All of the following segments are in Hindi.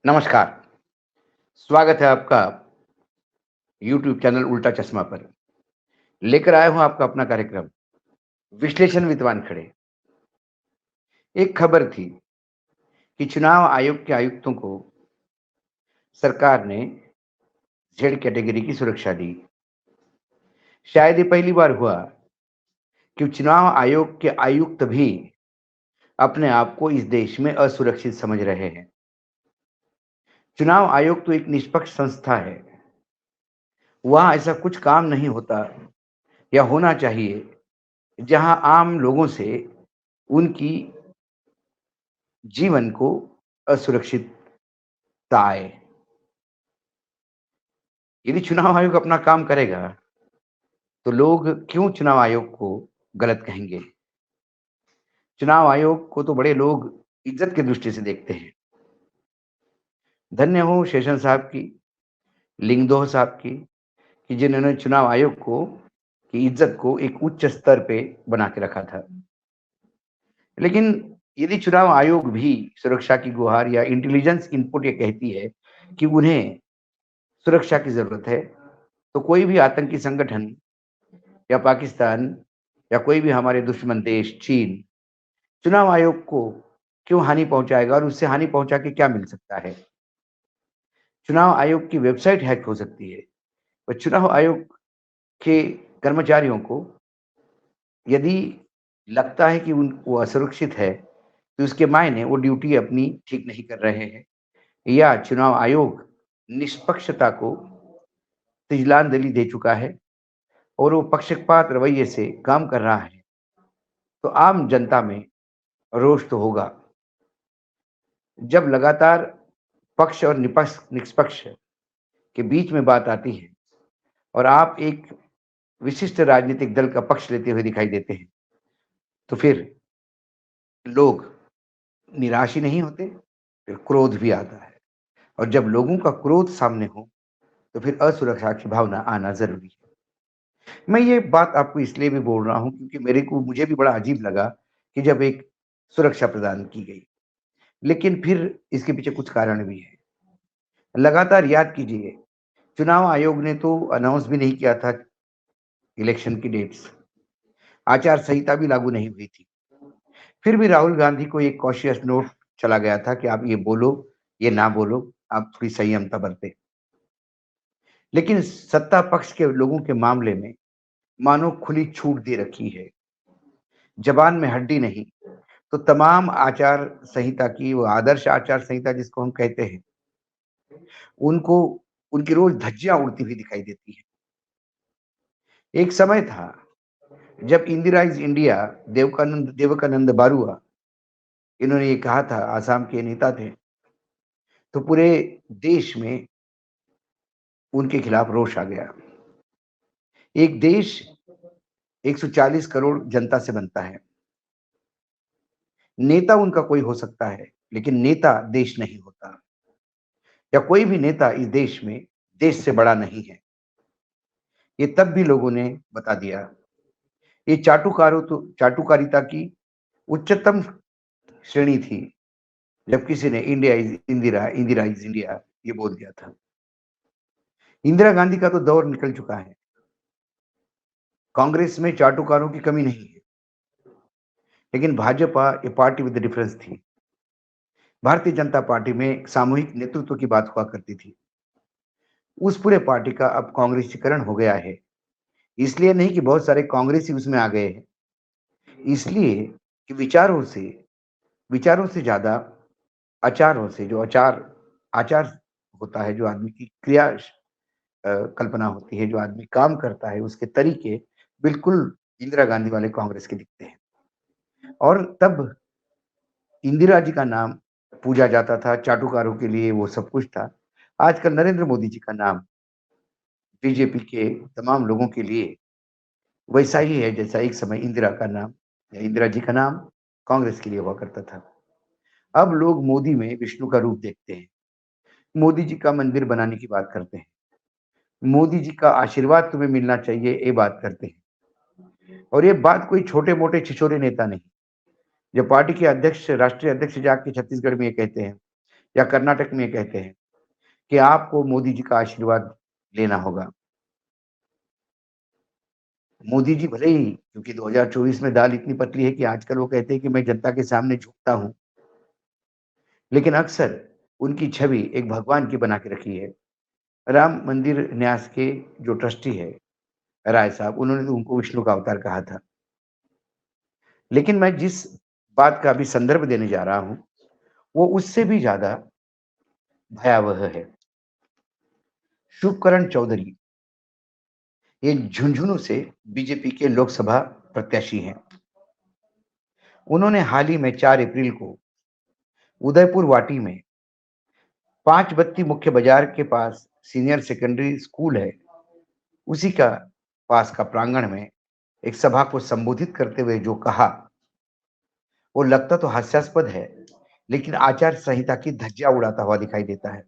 नमस्कार, स्वागत है आपका यूट्यूब चैनल उल्टा चश्मा पर। लेकर आया हूँ आपका अपना कार्यक्रम, विश्लेषण विद वानखेड़े। एक खबर थी कि चुनाव आयोग के आयुक्तों को सरकार ने जेड कैटेगरी की सुरक्षा दी। शायद ये पहली बार हुआ कि चुनाव आयोग के आयुक्त भी अपने आप को इस देश में असुरक्षित समझ रहे हैं। चुनाव आयोग तो एक निष्पक्ष संस्था है। वहाँ ऐसा कुछ काम नहीं होता या होना चाहिए, जहाँ आम लोगों से उनकी जीवन को असुरक्षितता आए। यदि चुनाव आयोग अपना काम करेगा, तो लोग क्यों चुनाव आयोग को गलत कहेंगे? चुनाव आयोग को तो बड़े लोग इज़्ज़त की दृष्टि से देखते हैं। धन्य हो शेषन साहब की, लिंगदोह साहब कि जिन्होंने चुनाव आयोग को की इज़्ज़त को एक उच्च स्तर पे बना के रखा था। लेकिन यदि चुनाव आयोग भी सुरक्षा की गुहार या इंटेलिजेंस इनपुट ये कहती है कि उन्हें सुरक्षा की ज़रूरत है, तो कोई भी आतंकी संगठन या पाकिस्तान या कोई भी हमारे दुश्मन देश चीन, चुनाव आयोग को क्यों हानि पहुँचाएगा और उससे हानि पहुँचा के क्या मिल सकता है? चुनाव आयोग की वेबसाइट हैक हो सकती है, और चुनाव आयोग के कर्मचारियों को यदि लगता है कि उन वो असुरक्षित है, तो उसके मायने वो ड्यूटी अपनी ठीक नहीं कर रहे हैं या चुनाव आयोग निष्पक्षता को तिजलांजलि दे चुका है और वो पक्षपात रवैये से काम कर रहा है, तो आम जनता में रोष तो होगा। जब लगातार पक्ष और निष्पक्ष के बीच में बात आती है और आप एक विशिष्ट राजनीतिक दल का पक्ष लेते हुए दिखाई देते हैं, तो फिर लोग निराश ही नहीं होते, फिर क्रोध भी आता है, और जब लोगों का क्रोध सामने हो, तो फिर असुरक्षा की भावना आना ज़रूरी है। मैं ये बात आपको इसलिए भी बोल रहा हूँ क्योंकि मुझे भी बड़ा अजीब लगा कि जब एक सुरक्षा प्रदान की गई, लेकिन फिर इसके पीछे कुछ कारण भी है। लगातार याद कीजिए, चुनाव आयोग ने तो अनाउंस भी नहीं किया था इलेक्शन की डेट्स, आचार संहिता भी लागू नहीं हुई थी। फिर भी राहुल गांधी को एक कॉशियस नोट चला गया था कि आप ये बोलो, ये ना बोलो, आप थोड़ी संयमता बरतें। लेकिन सत्ता पक्ष के लोगों के मामले में मानो खुली छूट दे रखी है। ज़बान में हड्डी नहीं, तो तमाम आचार संहिता की वो आदर्श आचार संहिता जिसको हम कहते हैं, उनको उनकी रोज़ धज्जियाँ उड़ती हुई दिखाई देती हैं। एक समय था जब इंदिरा इज़ इंडिया, देवकानंद बारुआ, इन्होंने ये कहा था, आसाम के नेता थे, तो पूरे देश में उनके खिलाफ रोष आ गया। एक देश 140 करोड़ जनता से बनता है। नेता उनका कोई हो सकता है, लेकिन नेता देश नहीं होता, या कोई भी नेता इस देश में देश से बड़ा नहीं है। ये तब भी लोगों ने बता दिया। ये चाटुकारिता की उच्चतम श्रेणी थी, जब किसी ने इंदिरा इज़ इंडिया ये बोल दिया था। इंदिरा गांधी का तो दौर निकल चुका है। कांग्रेस में चाटुकारों की कमी नहीं है, लेकिन भाजपा ये पार्टी विद डिफरेंस थी। भारतीय जनता पार्टी में सामूहिक नेतृत्व की बात हुआ करती थी। उस पूरे पार्टी का अब कांग्रेसीकरण हो गया है। इसलिए नहीं कि बहुत सारे कांग्रेसी उसमें आ गए हैं, इसलिए कि विचारों से ज़्यादा आचारों से, जो आचार होता है, जो आदमी की कल्पना होती है, जो आदमी काम करता है, उसके तरीके बिल्कुल इंदिरा गांधी वाले कांग्रेस के दिखते हैं। और तब इंदिरा जी का नाम पूजा जाता था, चाटुकारों के लिए वो सब कुछ था। आजकल नरेंद्र मोदी जी का नाम बीजेपी के तमाम लोगों के लिए वैसा ही है जैसा एक समय इंदिरा का नाम या इंदिरा जी का नाम कांग्रेस के लिए हुआ करता था। अब लोग मोदी में विष्णु का रूप देखते हैं। मोदी जी का मंदिर बनाने की बात करते हैं। मोदी जी का आशीर्वाद तुम्हें मिलना चाहिए, ये बात करते हैं। और ये बात कोई छोटे-मोटे छिछोरे नेता नहीं। जब पार्टी के अध्यक्ष, राष्ट्रीय अध्यक्ष जाके छत्तीसगढ़ में ये कहते हैं या कर्नाटक में ये कहते हैं कि आपको मोदी जी का आशीर्वाद लेना होगा। मोदी जी भले ही, क्योंकि 2024 में दाल इतनी पतली है कि आजकल वो कहते हैं कि मैं जनता के सामने झुकता हूँ, लेकिन अक्सर उनकी छवि एक भगवान की बना के रखी है। राम मंदिर न्यास के जो ट्रस्टी है, राय साहब, उन्होंने तो उनको विष्णु का अवतार कहा था। लेकिन मैं जिस बात का अभी संदर्भ देने जा रहा हूँ, वो उससे भी ज़्यादा भयावह है। शुभकरण चौधरी, ये झुंझुनू से बीजेपी के लोकसभा प्रत्याशी हैं। उन्होंने हाल ही में 4 अप्रैल को उदयपुर वाटी में 5 बत्ती मुख्य बाजार के पास सीनियर सेकेंडरी स्कूल है, उसी का पास का प्रांगण में एक सभा को संबोधित करते हुए जो कहा, वो लगता तो हास्यास्पद है, लेकिन आचार संहिता की धज्जियां उड़ाता हुआ दिखाई देता है।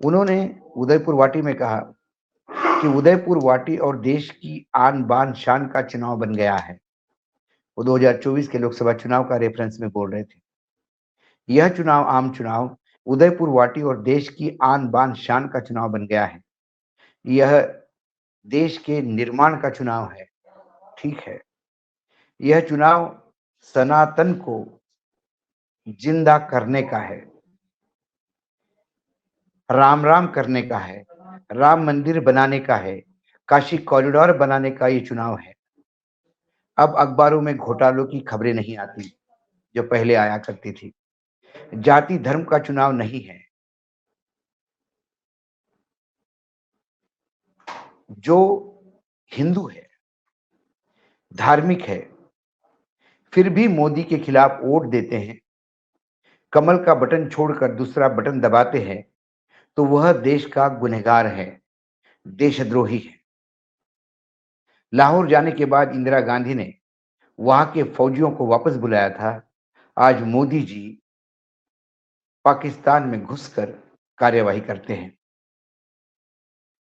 उन्होंने उदयपुर वाटी में कहा कि उदयपुर वाटी और देश की आन बान शान का चुनाव बन गया है। वो 2024 के लोकसभा चुनाव का रेफरेंस में बोल रहे थे। यह चुनाव आम चुनाव उदयपुर वाटी और देश की आन बान शान का चुनाव बन गया है। यह देश के निर्माण का चुनाव है। ठीक है, यह चुनाव सनातन को जिंदा करने का है, राम राम करने का है, राम मंदिर बनाने का है, काशी कॉरिडोर बनाने का ये चुनाव है। अब अखबारों में घोटालों की खबरें नहीं आती जो पहले आया करती थी। जाति धर्म का चुनाव नहीं है। जो हिंदू है, धार्मिक है, फिर भी मोदी के खिलाफ वोट देते हैं, कमल का बटन छोड़कर दूसरा बटन दबाते हैं, तो वह देश का गुनहगार है, देशद्रोही है। लाहौर जाने के बाद इंदिरा गांधी ने वहां के फौजियों को वापस बुलाया था। आज मोदी जी पाकिस्तान में घुसकर कार्यवाही करते हैं।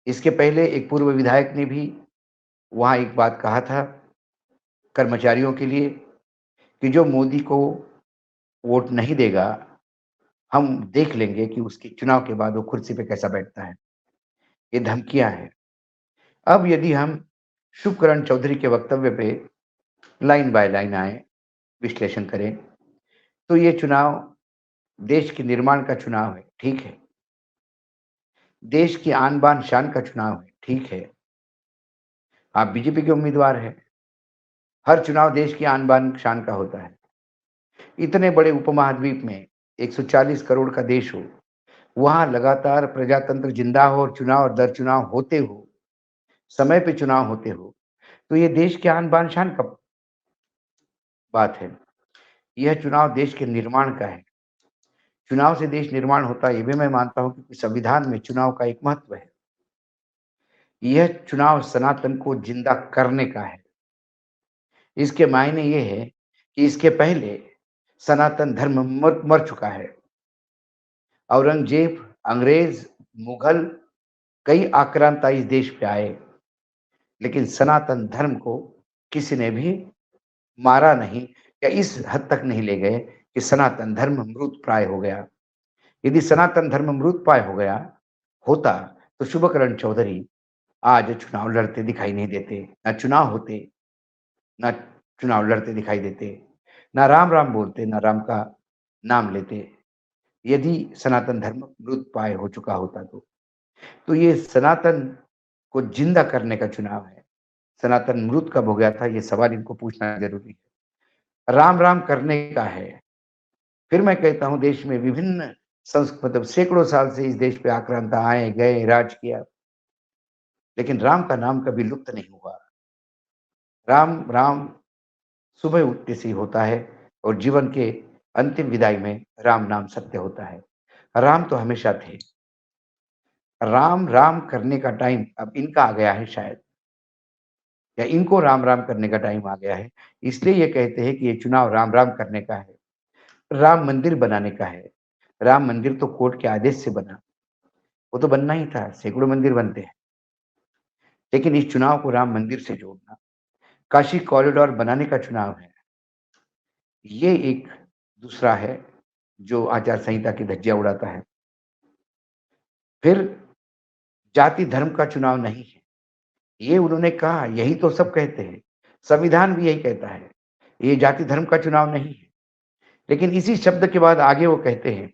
इसके पहले एक पूर्व विधायक ने भी वहां एक बात कहा था कर्मचारियों के लिए कि जो मोदी को वोट नहीं देगा, हम देख लेंगे कि उसके चुनाव के बाद वो कुर्सी पे कैसा बैठता है। ये धमकियां हैं। अब यदि हम शुभकरण चौधरी के वक्तव्य पे लाइन बाय लाइन आए, विश्लेषण करें, तो ये चुनाव देश के निर्माण का चुनाव है, ठीक है। देश की आन बान शान का चुनाव है, ठीक है। आप बीजेपी के उम्मीदवार हैं। हर चुनाव देश की आन बान शान का होता है। इतने बड़े उपमहाद्वीप में 140 करोड़ का देश हो, वहां लगातार प्रजातंत्र जिंदा हो और चुनाव दर चुनाव होते हो, समय पे चुनाव होते हो, तो ये देश के आन बान शान का बात है। यह चुनाव देश के निर्माण का है। चुनाव से देश निर्माण होता है, ये भी मैं मानता हूं कि संविधान में चुनाव का एक महत्व है। यह चुनाव सनातन को जिंदा करने का है। इसके मायने ये है कि इसके पहले सनातन धर्म मर चुका है। औरंगजेब, अंग्रेज, मुगल, कई आक्रांता इस देश पे आए, लेकिन सनातन धर्म को किसी ने भी मारा नहीं या इस हद तक नहीं ले गए कि सनातन धर्म मृत प्राय हो गया। यदि सनातन धर्म मृत प्राय हो गया होता, तो शुभकरण चौधरी आज चुनाव लड़ते दिखाई नहीं देते, ना चुनाव होते, ना चुनाव लड़ते दिखाई देते, ना राम राम बोलते, ना राम का नाम लेते। यदि सनातन धर्म मृत प्राय हो चुका होता तो ये सनातन को जिंदा करने का चुनाव है। सनातन मृत कब हो गया था, ये सवाल इनको पूछना जरूरी है। राम राम करने का है। फिर मैं कहता हूं देश में विभिन्न मतलब सैकड़ों साल से इस देश पे आक्रांता आए गए, राज किया, लेकिन राम का नाम कभी लुप्त नहीं हुआ। राम राम सुबह उठते से ही होता है और जीवन के अंतिम विदाई में राम नाम सत्य होता है। राम तो हमेशा थे। राम राम करने का टाइम अब इनका आ गया है शायद, या इनको राम राम करने का टाइम आ गया है। इसलिए ये कहते हैं कि ये चुनाव राम राम करने का है, राम मंदिर बनाने का है। राम मंदिर तो कोर्ट के आदेश से बना, वो तो बनना ही था, सैकड़ों मंदिर बनते हैं। लेकिन इस चुनाव को राम मंदिर से जोड़ना, काशी कॉरिडोर बनाने का चुनाव है, ये एक दूसरा है। जो आचार संहिता की धज्जियाँ उड़ाता है। फिर जाति धर्म का चुनाव नहीं है, ये उन्होंने कहा, यही तो सब कहते हैं। संविधान भी यही कहता है, ये जाति धर्म का चुनाव नहीं है। लेकिन इसी शब्द के बाद आगे वो कहते हैं,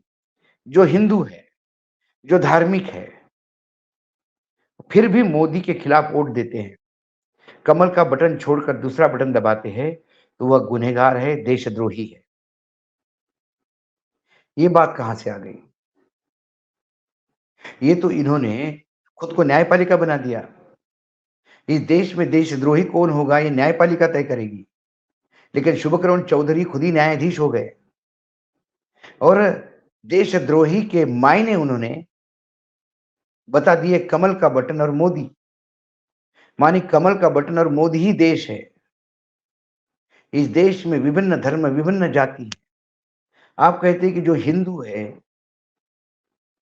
जो हिंदू है, जो धार्मिक है, फिर भी मोदी के खिलाफ वोट देते हैं, कमल का बटन छोड़कर दूसरा बटन दबाते हैं, तो वह गुनहगार है, देशद्रोही है। ये बात कहाँ से आ गई? ये तो इन्होंने खुद को न्यायपालिका बना दिया। इस देश में देशद्रोही कौन होगा, ये न्यायपालिका तय करेगी। लेकिन शुभकरण चौधरी खुद ही न्यायाधीश हो गए और देशद्रोही के मायने उन्होंने बता दिए, कमल का बटन और मोदी। मानी कमल का बटन और मोदी ही देश है। इस देश में विभिन्न धर्म, विभिन्न जाति है। आप कहते हैं कि जो हिंदू है,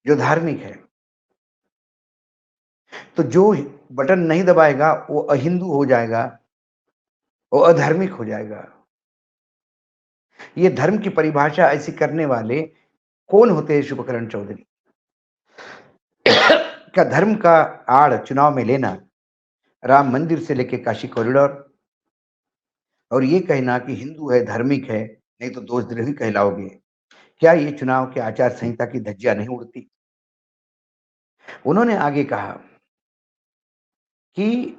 जो धार्मिक है, तो जो बटन नहीं दबाएगा वो अहिंदू हो जाएगा, वो अधार्मिक हो जाएगा। ये धर्म की परिभाषा ऐसी करने वाले कौन होते हैं शुभकरण चौधरी? क्या धर्म का आड़ चुनाव में लेना, राम मंदिर से लेके काशी कॉरिडोर, और ये कहना कि हिंदू है, धार्मिक है, नहीं तो देशद्रोही कहलाओगे। क्या ये चुनाव के आचार संहिता की धज्जियां नहीं उड़ती? उन्होंने आगे कहा कि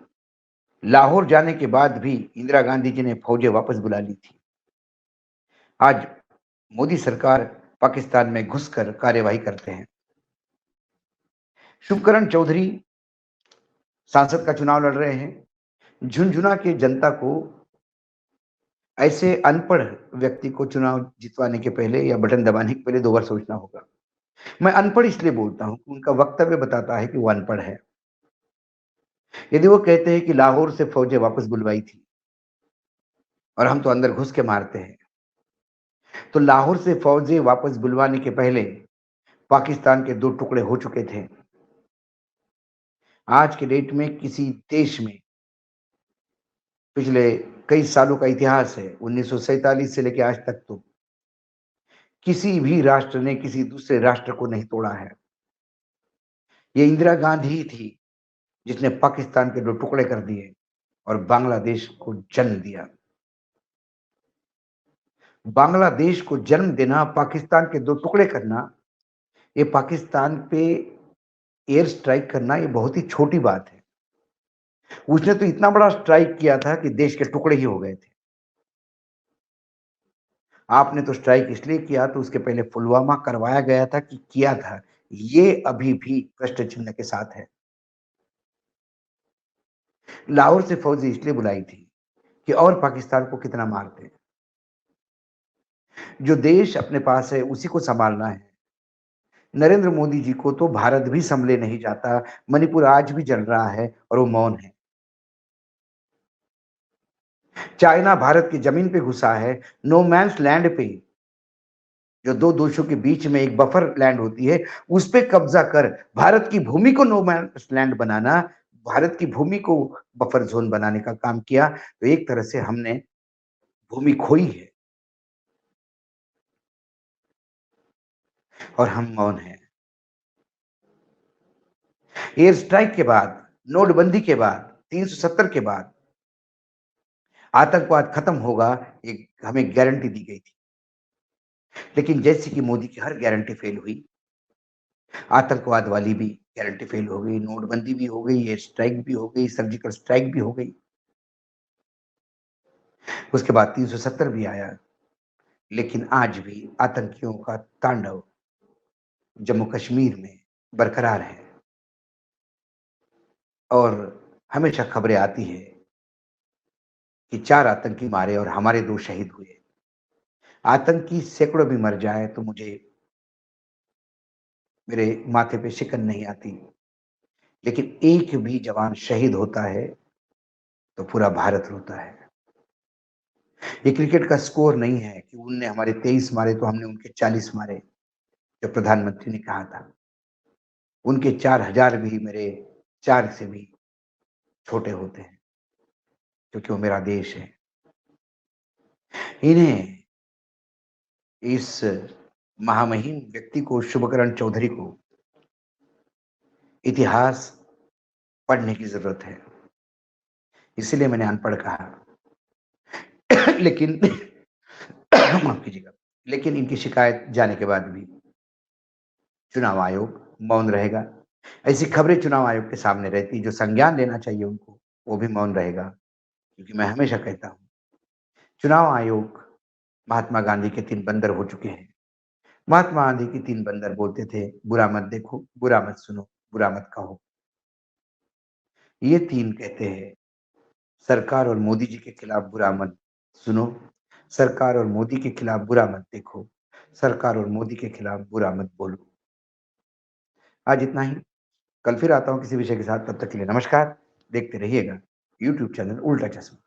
लाहौर जाने के बाद भी इंदिरा गांधी जी ने फौजें वापस बुला ली थी। आज मोदी सरकार पाकिस्तान में घुसकर कार्यवाही करते हैं। शुभकरण चौधरी सांसद का चुनाव लड़ रहे हैं। झुंझुना की जनता को ऐसे अनपढ़ व्यक्ति को चुनाव जितवाने के पहले या बटन दबाने के पहले 2 बार सोचना होगा। मैं अनपढ़ इसलिए बोलता हूं कि उनका वक्तव्य बताता है कि वो अनपढ़ है। यदि वो कहते हैं कि लाहौर से फौजें वापस बुलवाई थी और हम तो अंदर घुस के मारते हैं, तो लाहौर से फौजें वापस बुलवाने के पहले पाकिस्तान के 2 टुकड़े हो चुके थे। आज के डेट में किसी देश में पिछले कई सालों का इतिहास है, 1947 से लेकर आज तक, तो किसी भी राष्ट्र ने किसी दूसरे राष्ट्र को नहीं तोड़ा है। ये इंदिरा गांधी ही थी जिसने पाकिस्तान के 2 टुकड़े कर दिए और बांग्लादेश को जन्म दिया। बांग्लादेश को जन्म देना, पाकिस्तान के 2 टुकड़े करना, ये पाकिस्तान पे एयर स्ट्राइक करना, ये बहुत ही छोटी बात है। उसने तो इतना बड़ा स्ट्राइक किया था कि देश के टुकड़े ही हो गए थे। आपने तो स्ट्राइक इसलिए किया, तो उसके पहले पुलवामा करवाया गया था कि किया था, ये अभी भी प्रश्न चिन्ह के साथ है। लाहौर से फौजी इसलिए बुलाई थी कि और पाकिस्तान को कितना मारते। जो देश अपने पास है उसी को संभालना है। नरेंद्र मोदी जी को तो भारत भी संभले नहीं जाता। मणिपुर आज भी जल रहा है और वो मौन है। चाइना भारत की जमीन पे घुसा है, नो मैन्स लैंड पे, जो 2 देशों के बीच में एक बफर लैंड होती है, उस पे कब्जा कर भारत की भूमि को नो मैन्स लैंड बनाना, भारत की भूमि को बफर ज़ोन बनाने का काम किया, तो एक तरह से हमने भूमि खोई है और हम मौन हैं। एयर स्ट्राइक के बाद, नोटबंदी के बाद, 370 के बाद आतंकवाद खत्म होगा, एक हमें गारंटी दी गई थी। लेकिन जैसे कि मोदी की हर गारंटी फेल हुई, आतंकवाद वाली भी गारंटी फेल हो गई, नोटबंदी भी हो गई, एयर स्ट्राइक भी हो गई, सर्जिकल स्ट्राइक भी हो गई। उसके बाद 370 भी आया, लेकिन आज भी आतंकियों का तांडव जम्मू कश्मीर में बरकरार है और हमेशा खबरें आती है कि 4 आतंकी मारे और हमारे 2 शहीद हुए। आतंकी सैकड़ों भी मर जाए तो मुझे मेरे माथे पे शिकन नहीं आती, लेकिन एक भी जवान शहीद होता है तो पूरा भारत रोता है। ये क्रिकेट का स्कोर नहीं है कि उनने हमारे 23 मारे तो हमने उनके 40 मारे, जो प्रधानमंत्री ने कहा था। उनके 4000 भी मेरे 4 से भी छोटे होते हैं, क्योंकि वो मेरा देश है। इन्हें इस महामहिम व्यक्ति को, शुभकरण चौधरी को इतिहास पढ़ने की जरूरत है। इसीलिए मैंने अनपढ़ कहा। लेकिन माफ कीजिएगा, लेकिन इनकी शिकायत जाने के बाद भी चुनाव आयोग मौन रहेगा। ऐसी खबरें चुनाव आयोग के सामने रहती, जो संज्ञान लेना चाहिए उनको, वो भी मौन रहेगा। क्योंकि मैं हमेशा कहता हूँ, चुनाव आयोग महात्मा गांधी के 3 बंदर हो चुके हैं। महात्मा गांधी की 3 बंदर बोलते थे, बुरा मत देखो, बुरा मत सुनो, बुरा मत कहो। ये 3 कहते हैं, सरकार और मोदी जी के खिलाफ बुरा मत सुनो, सरकार और मोदी के खिलाफ बुरा मत देखो, सरकार और मोदी के खिलाफ बुरा मत बोलो। आज इतना ही। कल फिर आता हूँ किसी विषय के साथ। तब तक के लिए नमस्कार। देखते रहिएगा यूट्यूब चैनल उल्टा चश्मा।